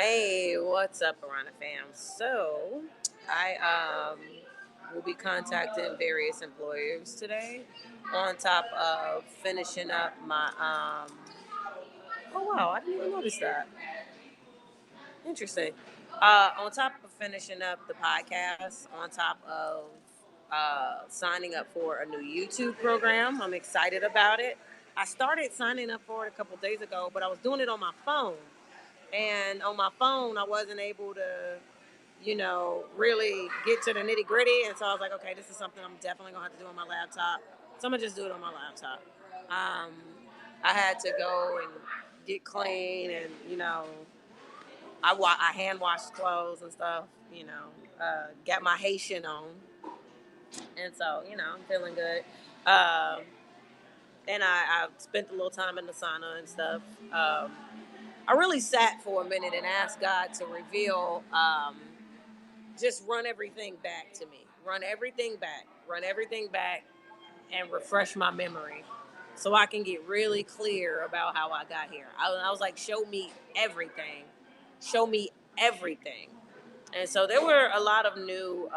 Hey, what's up, Piranha fam? So, I will be contacting various employers today, on top of finishing up my. Oh wow, I didn't even notice that. Interesting. On top of finishing up the podcast, on top of signing up for a new YouTube program, I'm excited about it. I started signing up for it a couple days ago, but I was doing it on my phone. And on my phone, I wasn't able to, really get to the nitty gritty. And so I was like, okay, this is something I'm definitely gonna have to do on my laptop. So I'm gonna just do it on my laptop. Um, I had to go and get clean, and I hand washed clothes and stuff. Got my Haitian on, and so I'm feeling good. Um, and I spent a little time in the sauna and stuff. I really sat for a minute and asked God to reveal, just run everything back to me, run everything back, and refresh my memory, so I can get really clear about how I got here. I was like, show me everything. And so there were a lot of new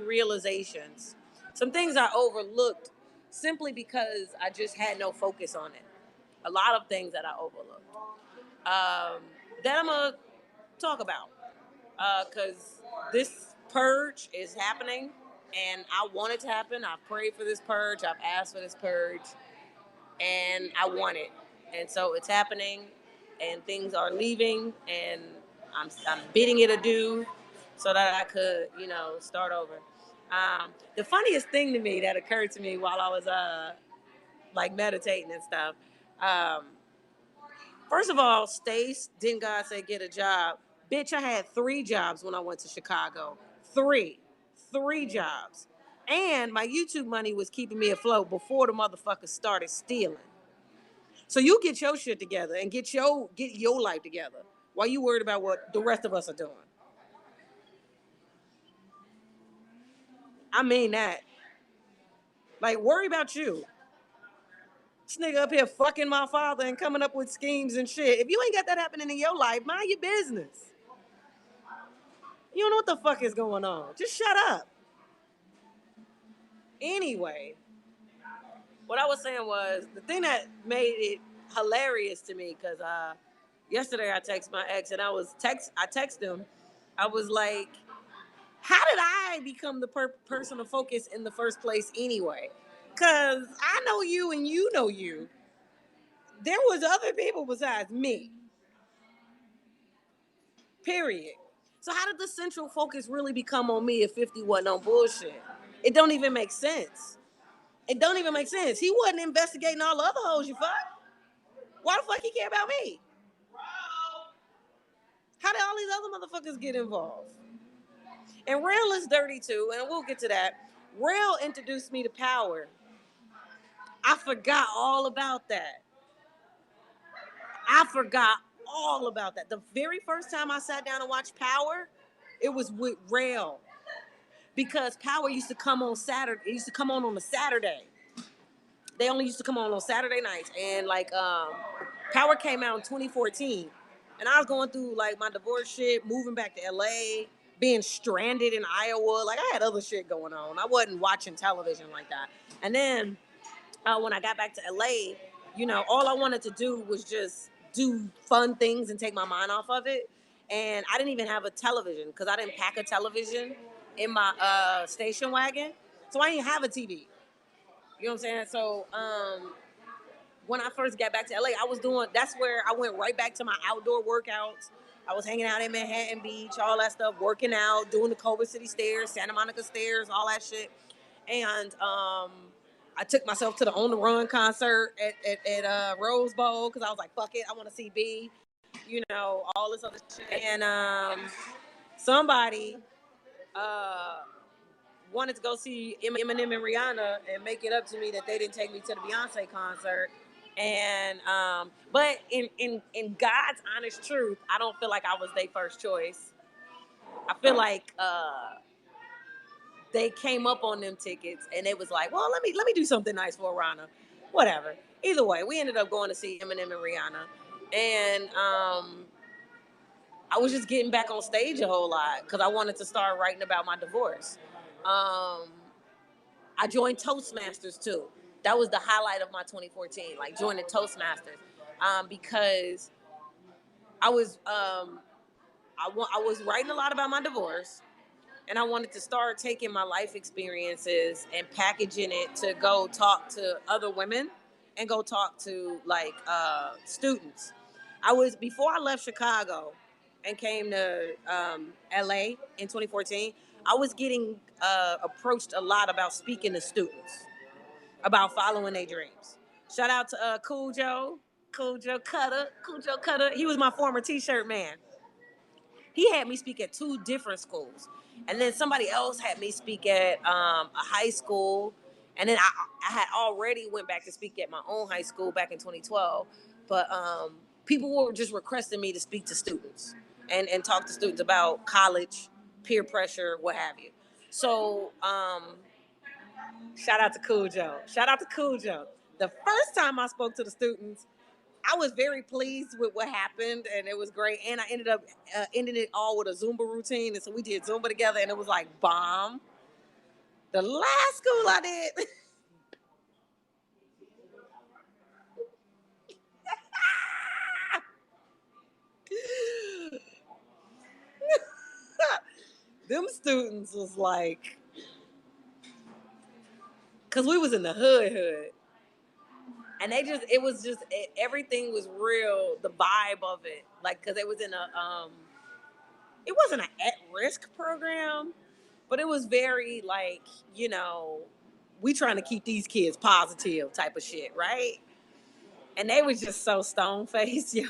realizations, some things I overlooked simply because I just had no focus on it. A lot of things that I overlooked, that I'm gonna talk about, because this purge is happening, and I want it to happen. I've prayed for this purge. I've asked for this purge, and I want it, and so it's happening, and things are leaving, and I'm bidding it adieu, so that I could start over. The funniest thing to me that occurred to me while I was like meditating and stuff. Um, First of all, Stace, didn't God say get a job? Bitch, I had 3 jobs when I went to Chicago. Three. 3 jobs. And my YouTube money was keeping me afloat before the motherfuckers started stealing. So you get your shit together and get your life together while you worried about what the rest of us are doing. I mean that. Like, worry about you. This nigga up here fucking my father and coming up with schemes and shit. If you ain't got that happening in your life, mind your business. You don't know what the fuck is going on. Just shut up. Anyway, what I was saying was the thing that made it hilarious to me, because yesterday I texted my ex, and I texted him. I was like, how did I become the person of focus in the first place anyway? Because I know you and you know you. There was other people besides me. Period. So how did the central focus really become on me if 50 wasn't on bullshit? It don't even make sense. It don't even make sense. He wasn't investigating all the other hoes you fuck. Why the fuck he care about me? How did all these other motherfuckers get involved? And Rail is dirty too, and we'll get to that. Rail introduced me to Power. I forgot all about that. I forgot all about that. The very first time I sat down and watched Power, it was with Rail, because Power used to come on Saturday. It used to come on a Saturday. They only used to come on Saturday nights, and like Power came out in 2014, and I was going through like my divorce shit, moving back to LA, being stranded in Iowa. Like, I had other shit going on. I wasn't watching television like that. And then when I got back to LA, all I wanted to do was just do fun things and take my mind off of it. And I didn't even have a television because I didn't pack a television in my station wagon, so I didn't have a TV. You know what I'm saying? So when I first got back to LA, that's where I went right back to my outdoor workouts. I was hanging out in Manhattan Beach, all that stuff, working out, doing the Culver City stairs, Santa Monica stairs, all that shit. And I took myself to the On the Run concert at Rose Bowl because I was like, fuck it, I want to see B, all this other shit. And somebody uh, wanted to go see Eminem and Rihanna and make it up to me that they didn't take me to the Beyonce concert. And but in God's honest truth, I don't feel like I was their first choice. I feel like they came up on them tickets, and it was like, well, let me do something nice for Rihanna. Whatever. Either way, we ended up going to see Eminem and Rihanna. And I was just getting back on stage a whole lot because I wanted to start writing about my divorce. I joined Toastmasters too. That was the highlight of my 2014, like joining Toastmasters, because I was I was writing a lot about my divorce, and I wanted to start taking my life experiences and packaging it to go talk to other women and go talk to like students. I was before I left Chicago and came to LA in 2014. I was getting approached a lot about speaking to students about following their dreams. Shout out to Cool Joe Cutter. He was my former T-shirt man. He had me speak at two different schools, and then somebody else had me speak at a high school, and then I had already went back to speak at my own high school back in 2012. But people were just requesting me to speak to students and talk to students about college, peer pressure, what have you. So shout out to Cool Joe. Shout out to Cool Joe. The first time I spoke to the students, I was very pleased with what happened, and it was great. And I ended up ending it all with a Zumba routine, and so we did Zumba together, and it was like bomb. The last school I did, them students was like, cause we was in the hood, and it was just everything was real. The vibe of it, like, cause it was in a it wasn't an at risk program, but it was very like, you know, we trying to keep these kids positive type of shit, right? And they was just so stone faced, yo.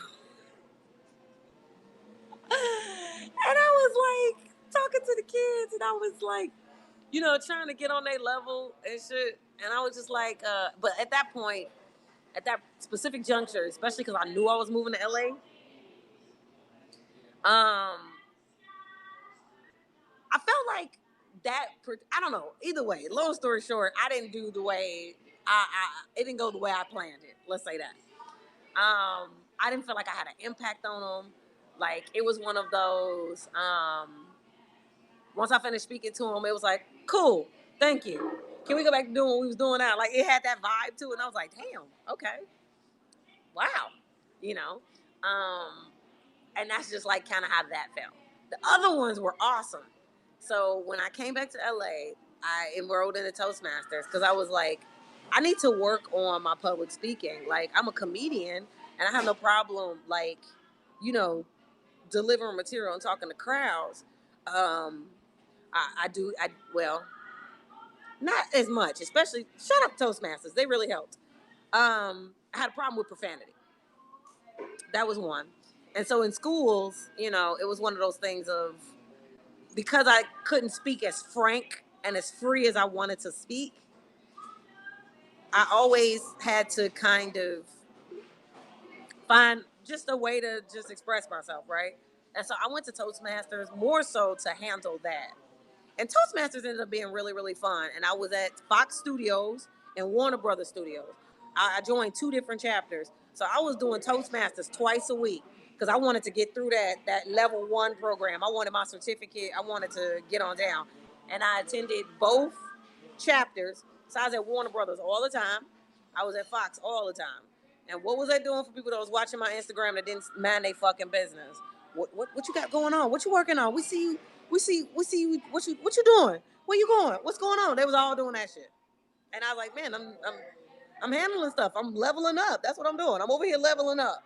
And I was like talking to the kids, and I was like, you know, trying to get on their level and shit. And I was just like, but at that point, at that specific juncture, especially because I knew I was moving to LA, I felt like that. I don't know. Either way, long story short, I didn't do the way it didn't go the way I planned it. Let's say that. I didn't feel like I had an impact on them. Like it was one of those. Once I finished speaking to them, it was like, cool, thank you. Can we go back to doing what we was doing now? Like it had that vibe to it, and I was like, damn, okay, wow, you know. And that's just like kind of how that felt. The other ones were awesome. So when I came back to LA, I enrolled in the Toastmasters because I was like, I need to work on my public speaking. Like I'm a comedian and I have no problem like, you know, delivering material and talking to crowds. Um, I do I well, not as much, especially shut up Toastmasters. They really helped. I had a problem with profanity. That was one. And so in schools, you know, it was one of those things of because I couldn't speak as frank and as free as I wanted to speak, I always had to kind of find just a way to just express myself, right? And so I went to Toastmasters more so to handle that. And Toastmasters ended up being really, really fun. And I was at Fox Studios and Warner Brothers Studios. I joined two different chapters. So I was doing Toastmasters twice a week because I wanted to get through that level one program. I wanted my certificate. I wanted to get on down. And I attended both chapters. So I was at Warner Brothers all the time. I was at Fox all the time. And what was I doing for people that was watching my Instagram that didn't mind their fucking business? What you got going on? What you working on? We see you. What you doing? Where you going? What's going on? They was all doing that shit, and I was like, man, I'm handling stuff. I'm leveling up. That's what I'm doing. I'm over here leveling up.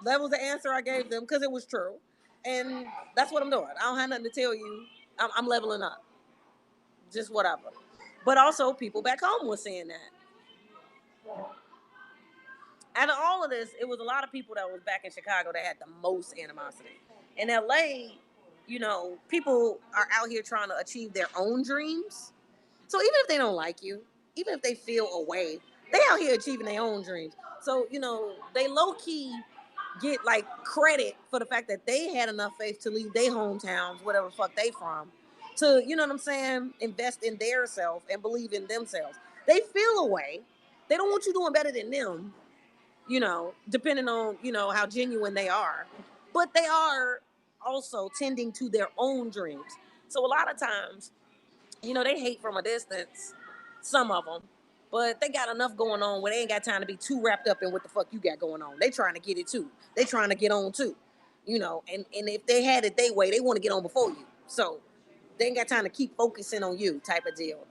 That was the answer I gave them because it was true, and that's what I'm doing. I don't have nothing to tell you. I'm leveling up. Just whatever. But also, people back home were saying that. Out of all of this, it was a lot of people that was back in Chicago that had the most animosity. In LA, you know, people are out here trying to achieve their own dreams. So even if they don't like you, even if they feel away, they out here achieving their own dreams. So, you know, they low key get like credit for the fact that they had enough faith to leave their hometowns, whatever the fuck they from, to, you know what I'm saying, invest in their self and believe in themselves. They feel away. They don't want you doing better than them, depending on, how genuine they are. But they are also tending to their own dreams. So a lot of times, they hate from a distance, some of them, but they got enough going on where they ain't got time to be too wrapped up in what the fuck you got going on. They trying to get it too. They trying to get on too. And if they had it their way, they want to get on before you. So they ain't got time to keep focusing on you type of deal.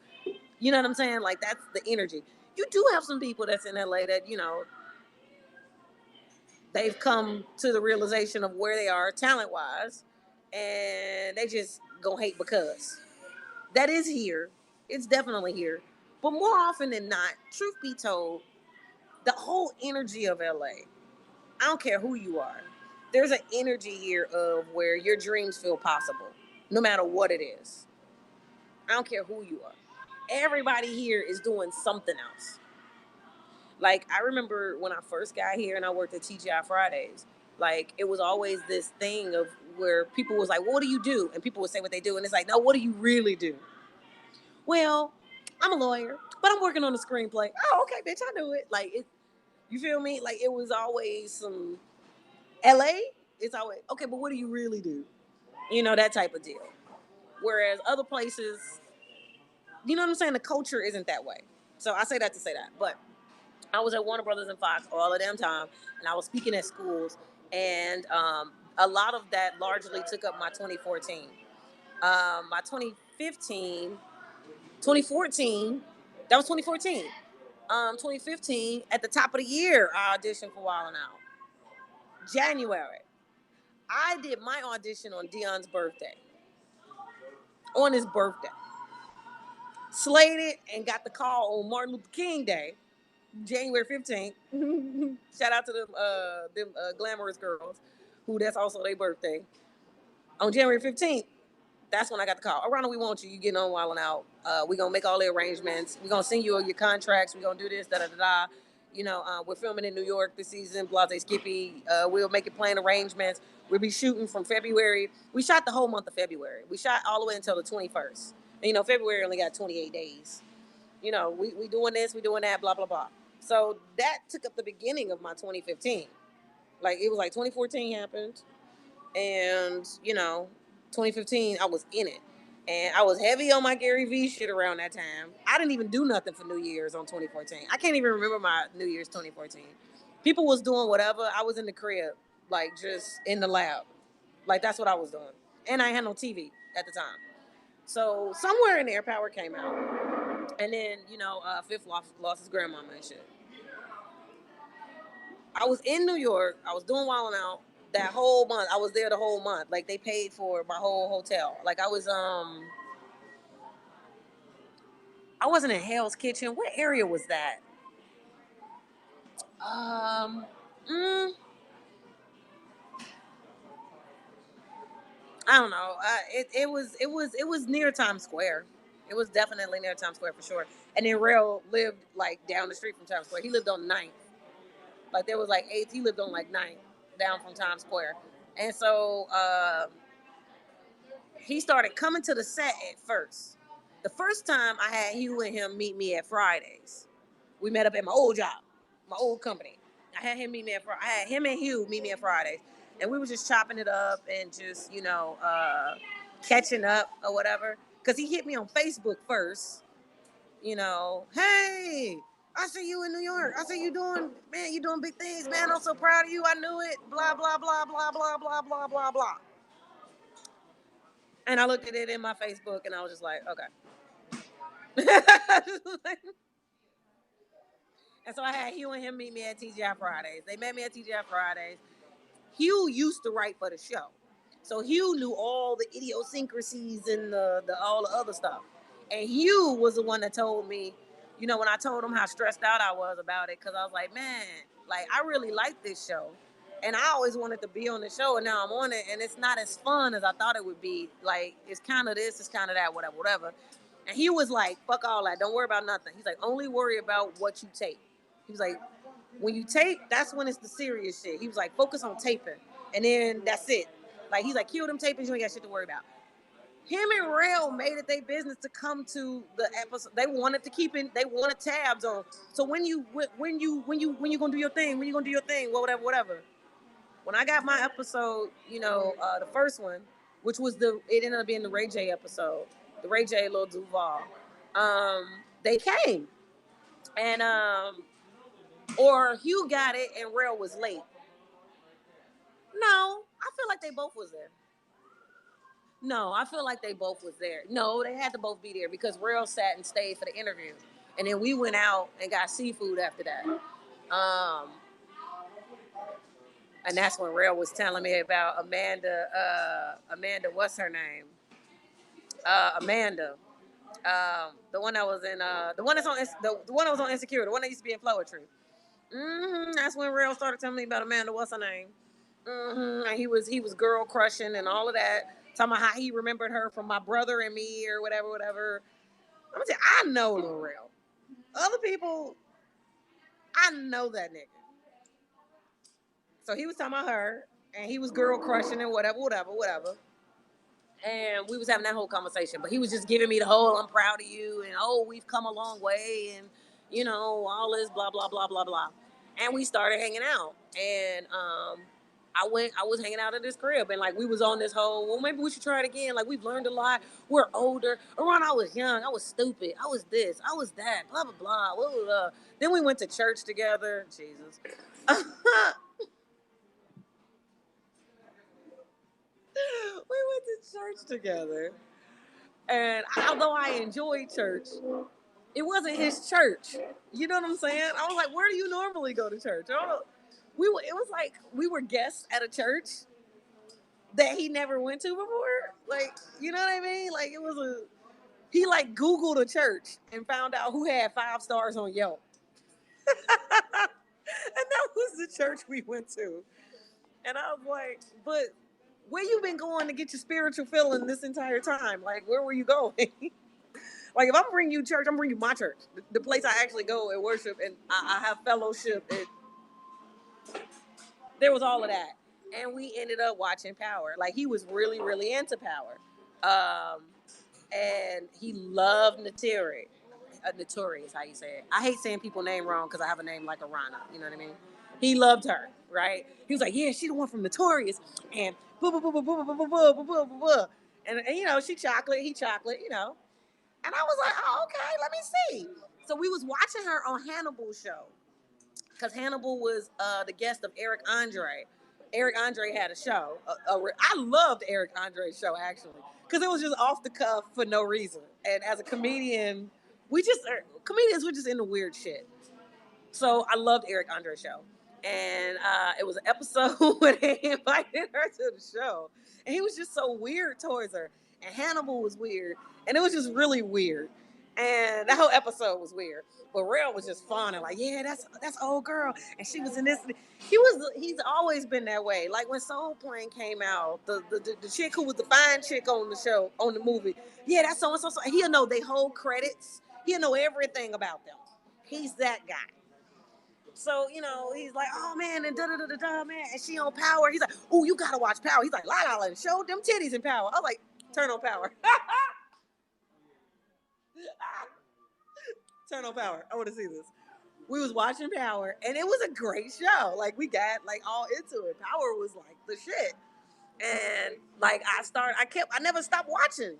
You know what I'm saying? Like, that's the energy. You do have some people that's in LA that, they've come to the realization of where they are talent wise, and they just gonna hate because. That is here. It's definitely here. But more often than not, truth be told, the whole energy of LA, I don't care who you are, there's an energy here of where your dreams feel possible, no matter what it is. I don't care who you are. Everybody here is doing something else. Like, I remember when I first got here and I worked at TGI Fridays, like, it was always this thing of where people was like, well, what do you do? And people would say what they do. And it's like, no, what do you really do? Well, I'm a lawyer, but I'm working on a screenplay. Oh, okay, bitch, I knew it. Like, you feel me? Like, it was always some LA. It's always, okay, but what do you really do? That type of deal. Whereas other places, you know what I'm saying? The culture isn't that way. So I say that to say that. But I was at Warner Brothers and Fox all of them time, and I was speaking at schools, and a lot of that largely took up my 2014. My 2014, that was 2014. 2015, at the top of the year, I auditioned for Wild 'N Out. January, I did my audition on Dion's birthday. On his birthday. Slayed it and got the call on Martin Luther King Day, January 15th. Shout out to them glamorous girls, who that's also their birthday. On January 15th, that's when I got the call. Arana, we want you. You getting on Wild 'N Out. We're going to make all the arrangements. We're going to send you your contracts. We're going to do this, da-da-da-da. We're filming in New York this season, Blase Skippy. We'll make it plan arrangements. We'll be shooting from February. We shot the whole month of February. We shot all the way until the 21st. And, February only got 28 days. We doing this, we doing that, blah, blah, blah. So that took up the beginning of my 2015. Like, it was like 2014 happened. And, 2015, I was in it. And I was heavy on my Gary Vee shit around that time. I didn't even do nothing for New Year's on 2014. I can't even remember my New Year's 2014. People was doing whatever. I was in the crib, like, just in the lab. Like, that's what I was doing. And I had no TV at the time. So somewhere in there, Power came out. And then, Fifth lost his grandmama and shit. I was in New York. I was doing Wild 'N Out that whole month. I was there the whole month. Like, they paid for my whole hotel. Like, I wasn't in Hell's Kitchen. What area was that? Um, mm, I don't know. It was near Times Square. It was definitely near Times Square for sure. And then Rail lived like down the street from Times Square. He lived on Ninth. Like, there was like eighth. He lived on like Ninth, down from Times Square. And so he started coming to the set at first. The first time I had Hugh and him meet me at Fridays. We met up at my old job, my old company. I had him meet me at I had him and Hugh meet me at Fridays, and we were just chopping it up and just catching up or whatever. Cause he hit me on Facebook first. Hey, I see you in New York. I see you doing, man. You doing big things, man. I'm so proud of you. I knew it. Blah blah blah blah blah blah blah blah blah. And I looked at it in my Facebook, and I was just like, okay. And so I had Hugh and him meet me at TGI Fridays. They met me at TGI Fridays. Hugh used to write for the show. So Hugh knew all the idiosyncrasies and the all the other stuff. And Hugh was the one that told me, when I told him how stressed out I was about it, because I was like, man, like, I really like this show. And I always wanted to be on the show, and now I'm on it, and it's not as fun as I thought it would be. Like, it's kind of this, it's kind of that, whatever, whatever. And he was like, fuck all that. Don't worry about nothing. He's like, only worry about what you take. He was like, when you tape, that's when it's the serious shit. He was like, focus on taping. And then that's it. Like, he's like, kill them tapings, you ain't got shit to worry about. Him and Rail made it their business to come to the episode. They wanted to keep in. They wanted tabs on. So when you gonna do your thing? When you gonna do your thing? Whatever. When I got my episode, the first one, which was it ended up being the Ray J episode, the Ray J Lil Duval. They came, and or Hugh got it and Rail was late. No, I feel like they both was there. No, I feel like they both was there. No, they had to both be there because Rail sat and stayed for the interview, and then we went out and got seafood after that. And that's when Rail was telling me about Amanda. Amanda, what's her name? Amanda. The one that was in the one that's on the one that was on Insecure, the one that used to be in Poetry. That's when Rail started telling me about Amanda. What's her name? And he was girl crushing and all of that. Talking about how he remembered her from My Brother and Me or whatever. I'm gonna say I know Lil Rail. Other people, I know that nigga. So he was talking about her, and he was girl crushing and whatever. And we was having that whole conversation, but he was just giving me the whole "I'm proud of you" and "Oh, we've come a long way," and all this blah blah blah blah blah. And we started hanging out, and I was hanging out at this crib, and like we was on this whole, well, maybe we should try it again. Like we've learned a lot. We're older. Around I was young. I was stupid. I was this. I was that. Blah blah blah. Blah, blah, blah. Then we went to church together. Jesus. We went to church together, and although I enjoyed church, it wasn't his church. You know what I'm saying? I was like, where do you normally go to church? It was like we were guests at a church that he never went to before. Like, you know what I mean? Like he like Googled a church and found out who had 5 stars on Yelp. And that was the church we went to. And I was like, but where you been going to get your spiritual feeling this entire time? Like, where were you going? Like, if I'm bringing you church, I'm bringing you my church, the place I actually go and worship, and I have fellowship. And there was all of that, and we ended up watching Power. Like, he was really, really into Power, and he loved Naturi. Naturi is how you say it. I hate saying people's name wrong because I have a name like Arana. You know what I mean? He loved her, right? He was like, yeah, she the one from Notorious, and blah blah blah blah blah blah blah blah blah blah blah. And she chocolate, he chocolate, And I was like, oh, okay, let me see. So we was watching her on Hannibal's show because Hannibal was the guest of Eric Andre. Eric Andre had a show. I loved Eric Andre's show actually because it was just off the cuff for no reason. And as a comedian, comedians were just into weird shit. So I loved Eric Andre's show. And it was an episode where they invited her to the show. And he was just so weird towards her. And Hannibal was weird. And it was just really weird. And that whole episode was weird. But Rail was just fun and like, yeah, that's old girl. And she was in this. He's always been that way. Like when Soul Plane came out, the chick who was the fine chick on the show, on the movie, yeah, that's so and so. He'll know their whole credits. He'll know everything about them. He's that guy. So, he's like, oh man, and da da da da da, man, and she on Power. He's like, oh, you gotta watch Power. He's like, la la la, show them titties in Power. I was like, turn on Power. Turn on Power. I want to see this. We was watching Power, and it was a great show. Like we got like all into it. Power was like the shit, and like I never stopped watching.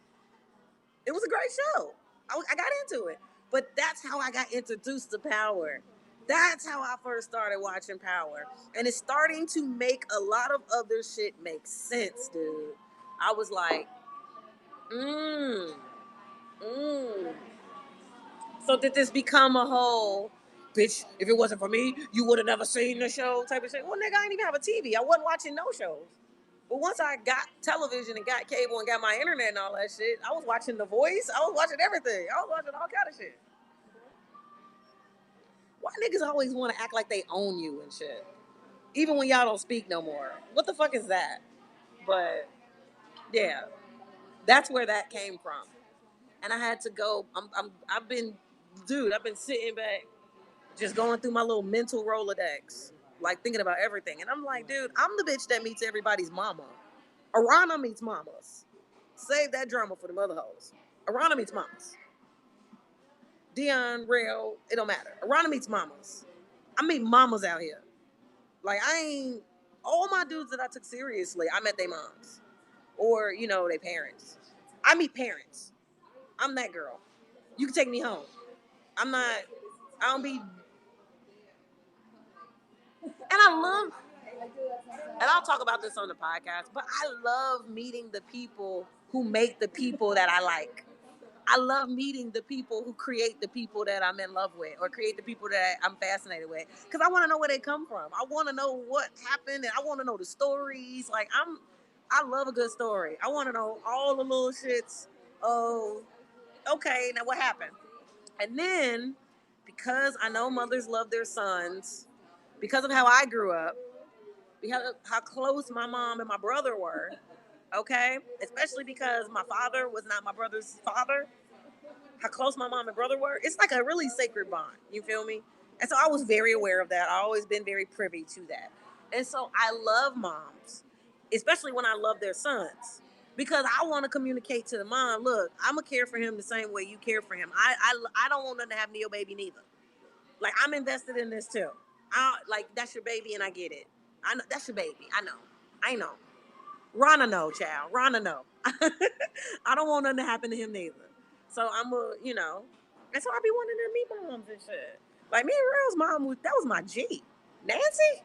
It was a great show. I got into it, but that's how I got introduced to Power. That's how I first started watching Power. And it's starting to make a lot of other shit make sense, dude. I was like, mmm, mmm. So did this become a whole, bitch, if it wasn't for me, you would have never seen the show type of shit? Well, nigga, I didn't even have a TV. I wasn't watching no shows. But once I got television and got cable and got my internet and all that shit, I was watching The Voice. I was watching everything. I was watching all kind of shit. Why niggas always want to act like they own you and shit? Even when y'all don't speak no more. What the fuck is that? But yeah, that's where that came from. And I had to go. I've been sitting back, just going through my little mental Rolodex, like thinking about everything. And I'm like, dude, I'm the bitch that meets everybody's mama. Arana meets mamas. Save that drama for the mother hoes. Arana meets mamas. Dion, Rail, it don't matter. Arana meets mamas. I meet mamas out here. Like, I ain't, all my dudes that I took seriously, I met their moms. Or, you know, their parents. I meet parents. I'm that girl. You can take me home. I'm not, I don't be, and I love, and I'll talk about this on the podcast, but I love meeting the people who make the people that I like. I love meeting the people who create the people that I'm in love with or create the people that I'm fascinated with. Because I want to know where they come from. I want to know what happened and I want to know the stories. Like, I love a good story. I want to know all the little shits. Oh, okay, now what happened? And then, because I know mothers love their sons, because of how I grew up, because of how close my mom and my brother were, okay? Especially because my father was not my brother's father, how close my mom and brother were, it's like a really sacred bond. You feel me? And so I was very aware of that. I always been very privy to that. And so I love moms, especially when I love their sons. Because I want to communicate to the mom, look, I'm gonna care for him the same way you care for him. I don't want them to have Neo baby neither. Like, I'm invested in this too. Like, that's your baby and I get it. I know that's your baby. I know. I know. Rana know, child. Rana know. I don't want nothing to happen to him neither. So I'm a, you know, and so I be wanting to meet moms and shit. Like, me and Real's mom that was my G. Nancy.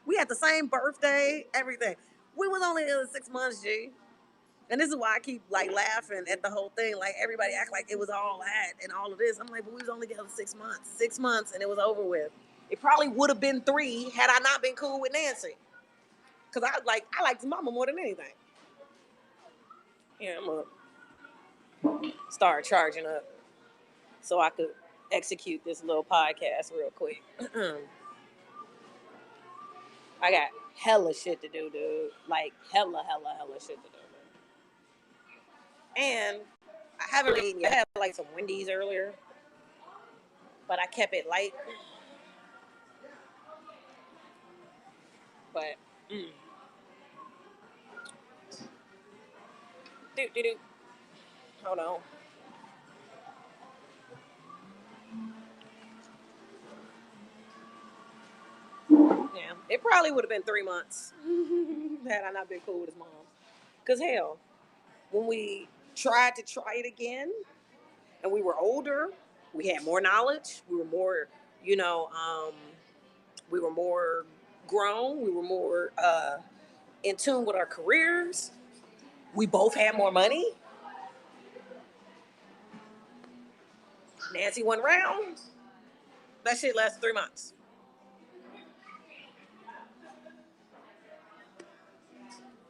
We had the same birthday, everything. We was only 6 months, G. And this is why I keep like laughing at the whole thing. Like, everybody act like it was all that and all of this. I'm like, but we was only together 6 months. 6 months and it was over with. It probably would have been 3 had I not been cool with Nancy. Cause I liked mama more than anything. Yeah, I'm gonna start charging up so I could execute this little podcast real quick. I got hella shit to do, dude. Like, hella shit to do. And I haven't really eaten yet. I had like some Wendy's earlier, but I kept it light. But do. Hold on. Yeah, it probably would have been 3 months had I not been cool with his mom. Cause hell, when we tried to try it again, and we were older, we had more knowledge, we were more, you know, we were more grown, we were more in tune with our careers. We both had more money. Nancy went round. That shit lasted 3 months.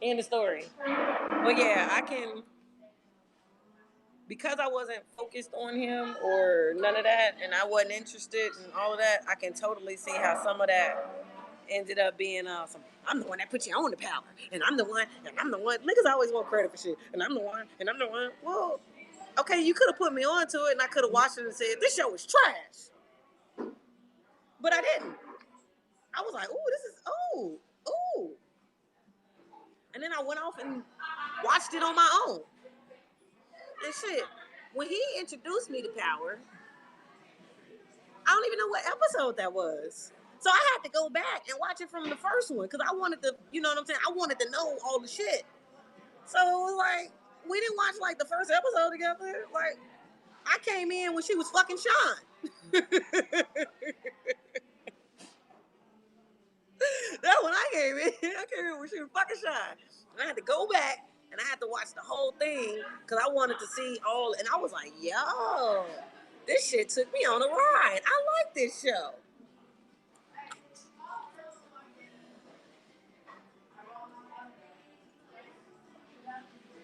End of story. But yeah, I can, because I wasn't focused on him or none of that, and I wasn't interested in all of that. I can totally see how some of that ended up being some. I'm the one that put you on the power, and I'm the one, and I'm the one. Niggas always want credit for shit, and I'm the one, and I'm the one. Well, okay, you could have put me onto it, and I could have watched it and said this show is trash, but I didn't. I was like, ooh, this is ooh, and then I went off and watched it on my own. And shit, when he introduced me to Power, I don't even know what episode that was. So I had to go back and watch it from the first one because I wanted to, you know what I'm saying? I wanted to know all the shit. So it was like, we didn't watch like the first episode together. Like, I came in when she was fucking Sean. That's when I came in. I came in when she was fucking Sean. And I had to go back and I had to watch the whole thing because I wanted to see all. And I was like, yo, this shit took me on a ride. I like this show.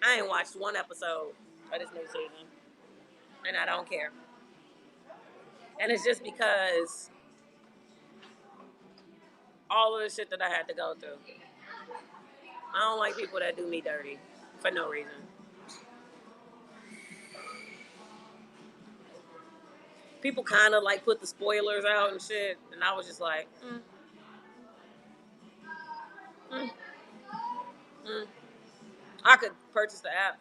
I ain't watched one episode of this new season, and I don't care. And it's just because all of the shit that I had to go through. I don't like people that do me dirty for no reason. People kind of like put the spoilers out and shit, and I was just like, mm, mm. I could purchase the app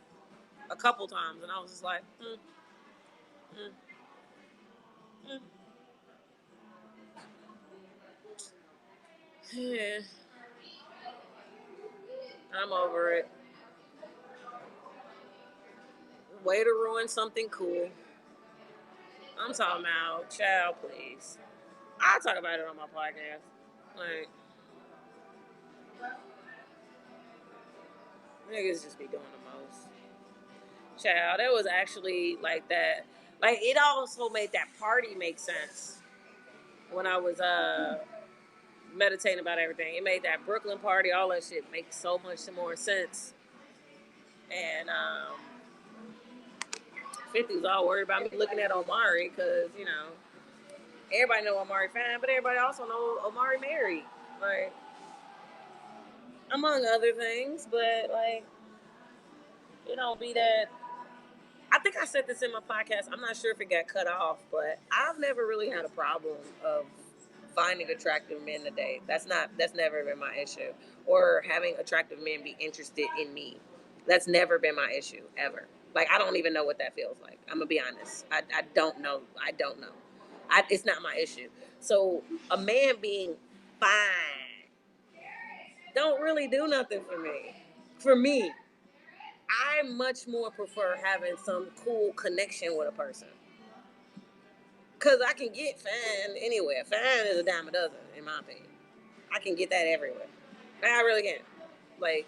a couple times, and I was just like, mm, mm. Yeah, I'm over it. Way to ruin something cool. I'm talking about, child, please. I'll talk about it on my podcast. Like, niggas just be doing the most. Child, that was actually like that. Like, it also made that party make sense when I was meditating about everything. It made that Brooklyn party, all that shit, make so much more sense. And 50 was all worried about me looking at Omari because, everybody know Omari fine, but everybody also know Omari married. Like, among other things, but like, be that. I think I said this in my podcast. I'm not sure if it got cut off, but I've never really had a problem of finding attractive men to date. That's never been my issue. Or having attractive men be interested in me. That's never been my issue ever. Like, I don't even know what that feels like. I'm gonna be honest. I don't know. I don't know. It's not my issue. So a man being fine don't really do nothing for me. For me, I much more prefer having some cool connection with a person. Cause I can get fine anywhere. Fine is a dime a dozen, in my opinion. I can get that everywhere. I really can. Like,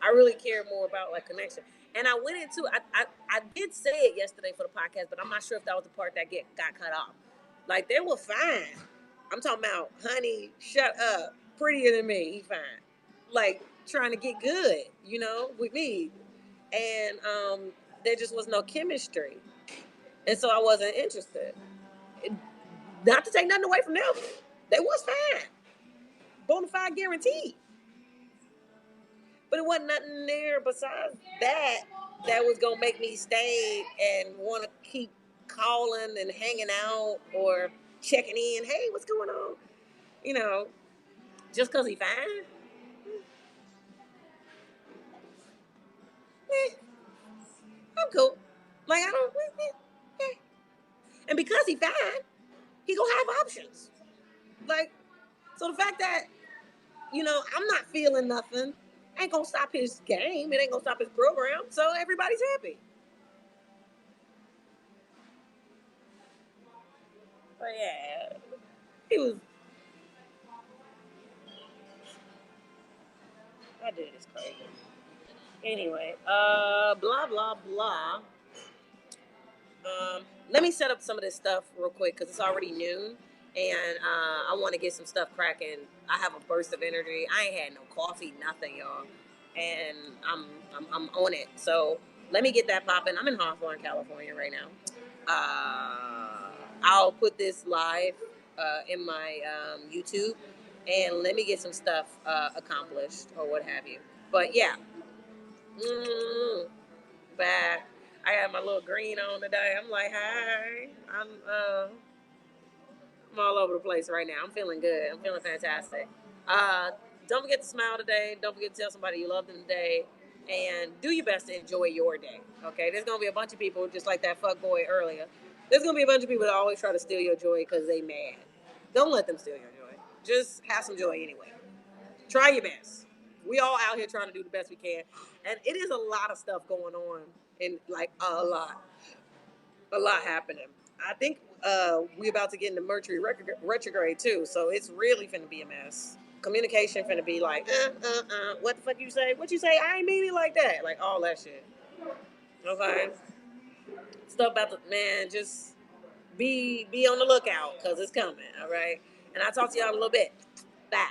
I really care more about like connection. And I went into I did say it yesterday for the podcast, but I'm not sure if that was the part that got cut off. Like, they were fine. I'm talking about, honey, shut up. Prettier than me, he fine. Like, trying to get good, with me. And there just was no chemistry. And so I wasn't interested. Not to take nothing away from them. They was fine. Bonafide guaranteed. But it wasn't nothing there besides that was gonna make me stay and want to keep calling and hanging out or checking in. Hey, what's going on? You know, just cause he fine. Eh, I'm cool. Like, I don't. And because he fine, he gonna have options. Like, so the fact that I'm not feeling nothing ain't gonna stop his game. It ain't gonna stop his program. So everybody's happy. But yeah, he was. I did. It's crazy. Anyway, blah blah blah. Let me set up some of this stuff real quick because it's already noon, and I want to get some stuff cracking. I have a burst of energy. I ain't had no coffee, nothing, y'all, and I'm on it. So let me get that popping. I'm in Hawthorne, California right now. I'll put this live in my YouTube, and let me get some stuff accomplished or what have you. But yeah, back. I have my little green on today. I'm like, hi. I'm all over the place right now. I'm feeling good. I'm feeling fantastic. Uh, don't forget to smile today. Don't forget to tell somebody you love them today. And do your best to enjoy your day. Okay? There's going to be a bunch of people, just like that fuck boy earlier. There's going to be a bunch of people that always try to steal your joy because they mad. Don't let them steal your joy. Just have some joy anyway. Try your best. We all out here trying to do the best we can. And it is a lot of stuff going on. And like a lot happening. I think we about to get into Mercury retrograde too, so it's really finna be a mess. Communication finna be like, what the fuck you say? What you say? I ain't mean it like that. Like all that shit. Okay, stuff about the man. Just be on the lookout because it's coming. All right, and I'll talk to y'all in a little bit. Bye.